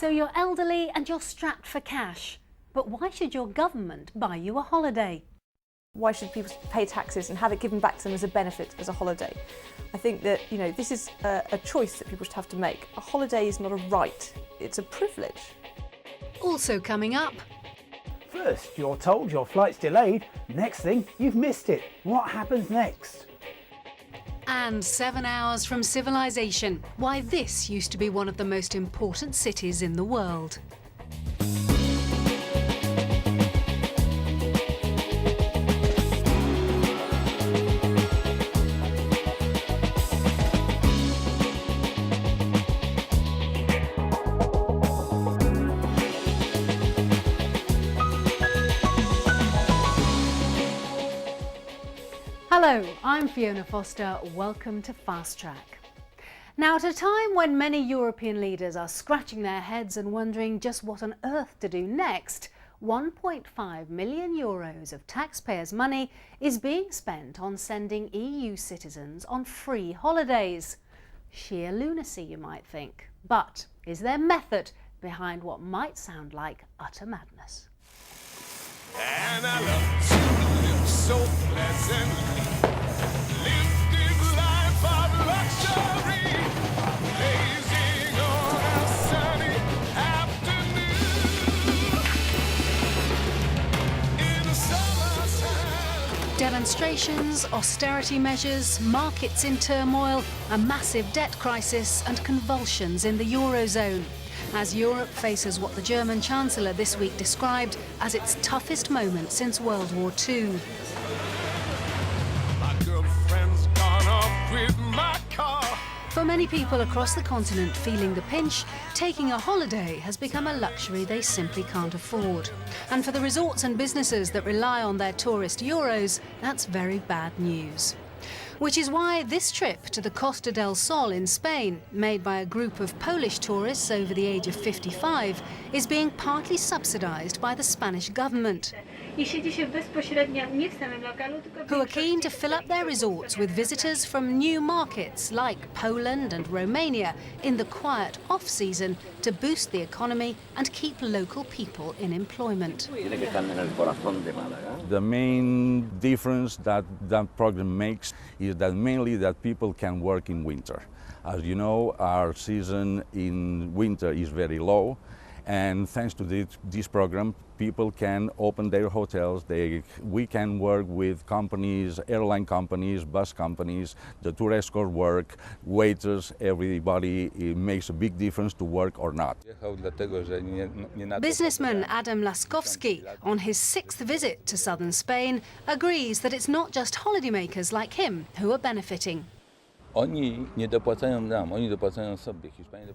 So you're elderly and you're strapped for cash. But why should your government buy you a holiday? Why should people pay taxes and have it given back to them as a benefit, as a holiday? I think that, this is a choice that people should have to make. A holiday is not a right, it's a privilege. Also coming up. First, you're told your flight's delayed. Next thing, you've missed it. What happens next? And 7 hours from civilization. Why this used to be one of the most important cities in the world. Hello, I'm Fiona Foster. Welcome to Fast Track. Now, at a time when many European leaders are scratching their heads and wondering just what on earth to do next, 1.5 million euros of taxpayers' money is being spent on sending EU citizens on free holidays. Sheer lunacy, you might think. But is there method behind what might sound like utter madness? And I love to live so pleasantly, live this life of luxury, blazing on a sunny afternoon in the summertime. Demonstrations, austerity measures, markets in turmoil, a massive debt crisis and convulsions in the Eurozone, as Europe faces what the German Chancellor this week described as its toughest moment since World War II. My girlfriend's gone off with my car. For many people across the continent feeling the pinch, taking a holiday has become a luxury they simply can't afford. And for the resorts and businesses that rely on their tourist euros, that's very bad news. Which is why this trip to the Costa del Sol in Spain, made by a group of Polish tourists over the age of 55, is being partly subsidised by the Spanish government, who are keen to fill up their resorts with visitors from new markets like Poland and Romania in the quiet off-season to boost the economy and keep local people in employment. The main difference that program makes is that mainly that people can work in winter. As you know, our season in winter is very low, and thanks to this program, people can open their hotels. We can work with companies, airline companies, bus companies, the tour escort work, waiters, everybody. It makes a big difference to work or not. Businessman Adam Laskowski, on his 6th visit to southern Spain, agrees that it's not just holidaymakers like him who are benefiting.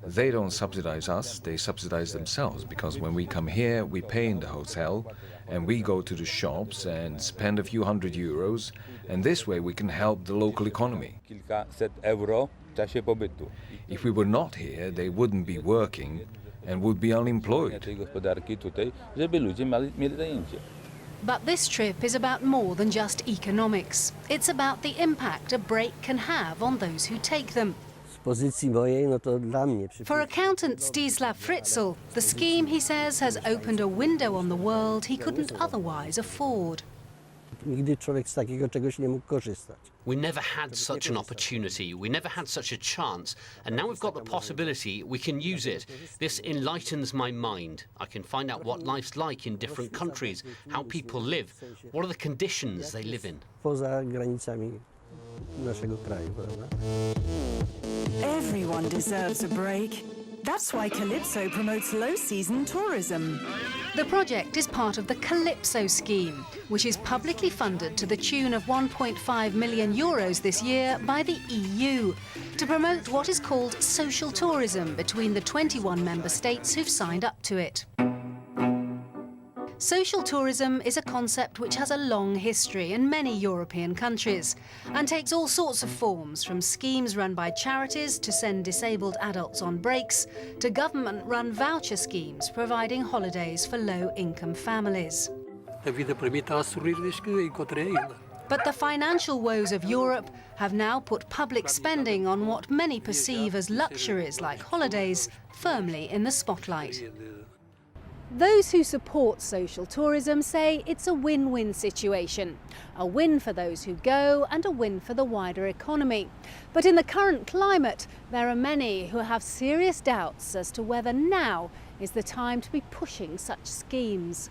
They don't subsidize us, they subsidize themselves, because when we come here, we pay in the hotel and we go to the shops and spend a few €100, and this way we can help the local economy. If we were not here, they wouldn't be working and would be unemployed. But this trip is about more than just economics. It's about the impact a break can have on those who take them. For accountant Stislav Fritzl, the scheme, he says, has opened a window on the world he couldn't otherwise afford. We never had such an opportunity, we never had such a chance, and now we've got the possibility, we can use it. This enlightens my mind. I can find out what life's like in different countries, how people live, what are the conditions they live in. Everyone deserves a break. That's why Calypso promotes low-season tourism. The project is part of the Calypso scheme, which is publicly funded to the tune of 1.5 million euros this year by the EU, to promote what is called social tourism between the 21 member states who've signed up to it. Social tourism is a concept which has a long history in many European countries and takes all sorts of forms, from schemes run by charities to send disabled adults on breaks to government-run voucher schemes providing holidays for low-income families. But the financial woes of Europe have now put public spending on what many perceive as luxuries like holidays firmly in the spotlight. Those who support social tourism say it's a win-win situation. A win for those who go and a win for the wider economy. But in the current climate, there are many who have serious doubts as to whether now is the time to be pushing such schemes.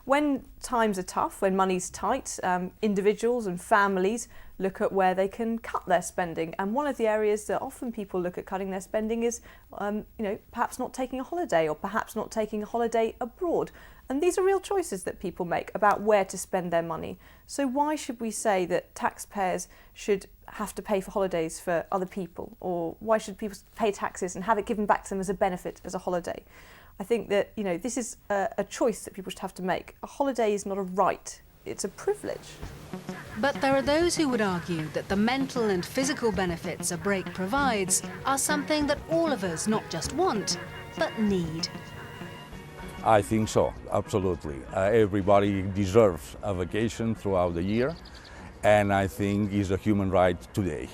When times are tough, when money's tight, individuals and families look at where they can cut their spending. And one of the areas that often people look at cutting their spending is, perhaps not taking a holiday or perhaps not taking a holiday abroad. And these are real choices that people make about where to spend their money. So why should we say that taxpayers should have to pay for holidays for other people? Or why should people pay taxes and have it given back to them as a benefit, as a holiday? I think that, this is a choice that people should have to make. A holiday is not a right, it's a privilege. But there are those who would argue that the mental and physical benefits a break provides are something that all of us not just want, but need. I think so, absolutely. Everybody deserves a vacation throughout the year, and I think it's a human right today.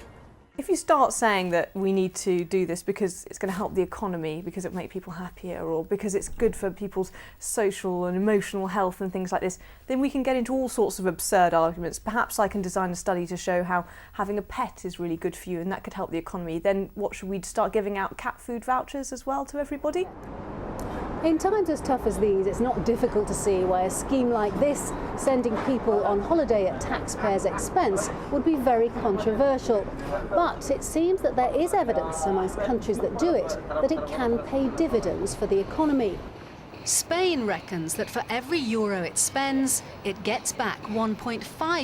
If you start saying that we need to do this because it's going to help the economy, because it will make people happier, or because it's good for people's social and emotional health and things like this, then we can get into all sorts of absurd arguments. Perhaps I can design a study to show how having a pet is really good for you and that could help the economy. Then what, should we start giving out cat food vouchers as well to everybody? In times as tough as these, it's not difficult to see why a scheme like this, sending people on holiday at taxpayers' expense, would be very controversial. But it seems that there is evidence amongst countries that do it that it can pay dividends for the economy. Spain reckons that for every euro it spends, it gets back 1.5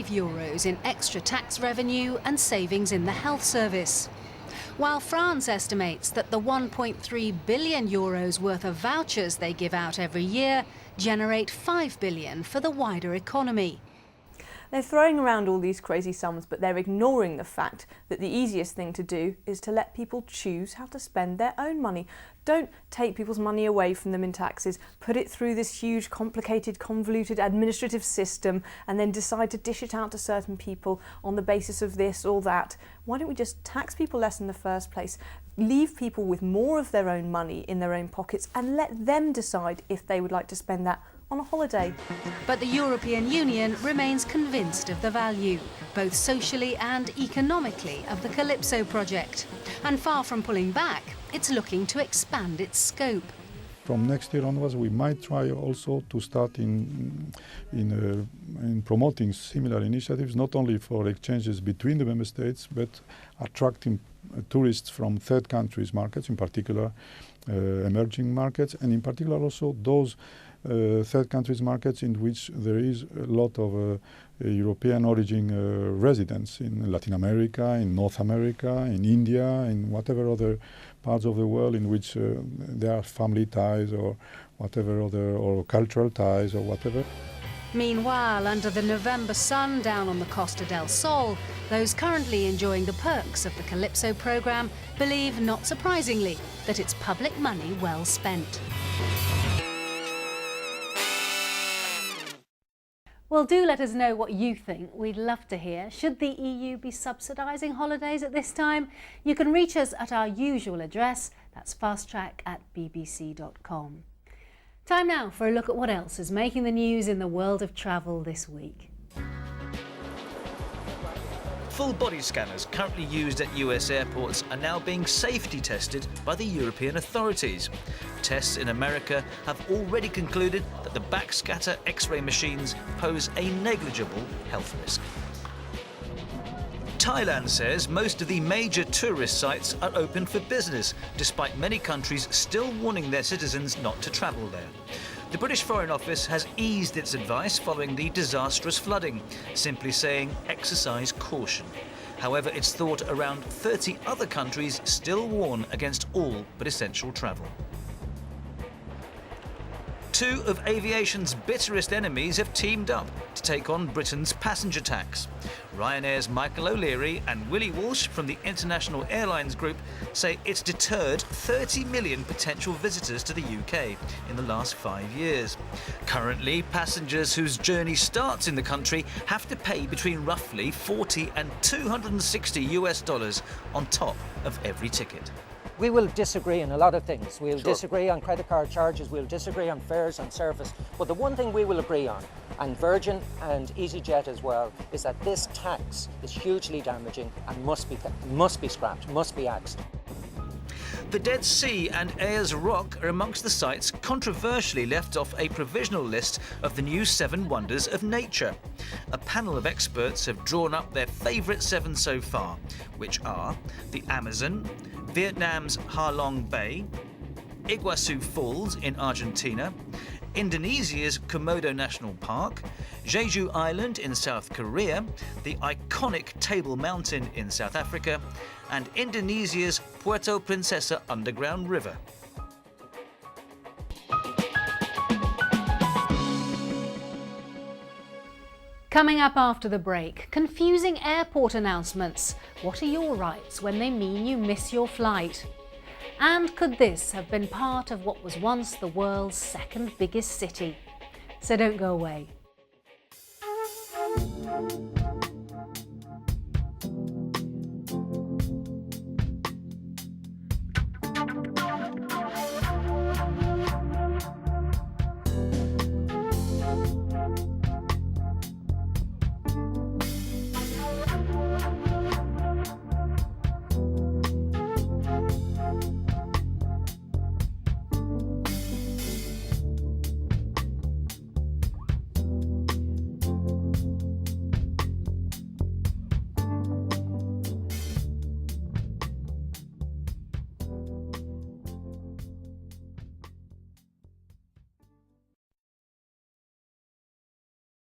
euros in extra tax revenue and savings in the health service. While France estimates that the 1.3 billion euros worth of vouchers they give out every year generate 5 billion for the wider economy. They're throwing around all these crazy sums, but they're ignoring the fact that the easiest thing to do is to let people choose how to spend their own money. Don't take people's money away from them in taxes, put it through this huge, complicated, convoluted administrative system, and then decide to dish it out to certain people on the basis of this or that. Why don't we just tax people less in the first place? Leave people with more of their own money in their own pockets and let them decide if they would like to spend that on a holiday. But the European Union remains convinced of the value, both socially and economically, of the Calypso project. And far from pulling back, it's looking to expand its scope. From next year onwards, we might try also to start in promoting similar initiatives, not only for exchanges between the member states, but attracting tourists from third countries markets, in particular emerging markets, and in particular also those third countries markets in which there is a lot of European origin residents in Latin America, in North America, in India, in whatever other parts of the world in which there are family ties or whatever other, or cultural ties or whatever. Meanwhile, under the November sun down on the Costa del Sol, those currently enjoying the perks of the Calypso programme believe, not surprisingly, that it's public money well spent. Well, do let us know what you think. We'd love to hear. Should the EU be subsidising holidays at this time? You can reach us at our usual address. That's fasttrack@bbc.com. Time now for a look at what else is making the news in the world of travel this week. Full body scanners currently used at US airports are now being safety tested by the European authorities. Tests in America have already concluded that the backscatter X-ray machines pose a negligible health risk. Thailand says most of the major tourist sites are open for business, despite many countries still warning their citizens not to travel there. The British Foreign Office has eased its advice following the disastrous flooding, simply saying exercise caution. However, it's thought around 30 other countries still warn against all but essential travel. Two of aviation's bitterest enemies have teamed up to take on Britain's passenger tax. Ryanair's Michael O'Leary and Willie Walsh from the International Airlines Group say it's deterred 30 million potential visitors to the UK in the last 5 years. Currently, passengers whose journey starts in the country have to pay between roughly $40 and $260 on top of every ticket. We will disagree on a lot of things. We'll disagree on credit card charges, we'll disagree on fares and service, but the one thing we will agree on, and Virgin and EasyJet as well, is that this tax is hugely damaging and must be scrapped, must be axed. The Dead Sea and Ayers Rock are amongst the sites controversially left off a provisional list of the new 7 wonders of nature. A panel of experts have drawn up their favourite 7 so far, which are the Amazon, Vietnam's Ha Long Bay, Iguazu Falls in Argentina, Indonesia's Komodo National Park, Jeju Island in South Korea, the iconic Table Mountain in South Africa, and Indonesia's Puerto Princesa underground river. Coming up after the break, confusing airport announcements. What are your rights when they mean you miss your flight? And could this have been part of what was once the world's second biggest city? So don't go away.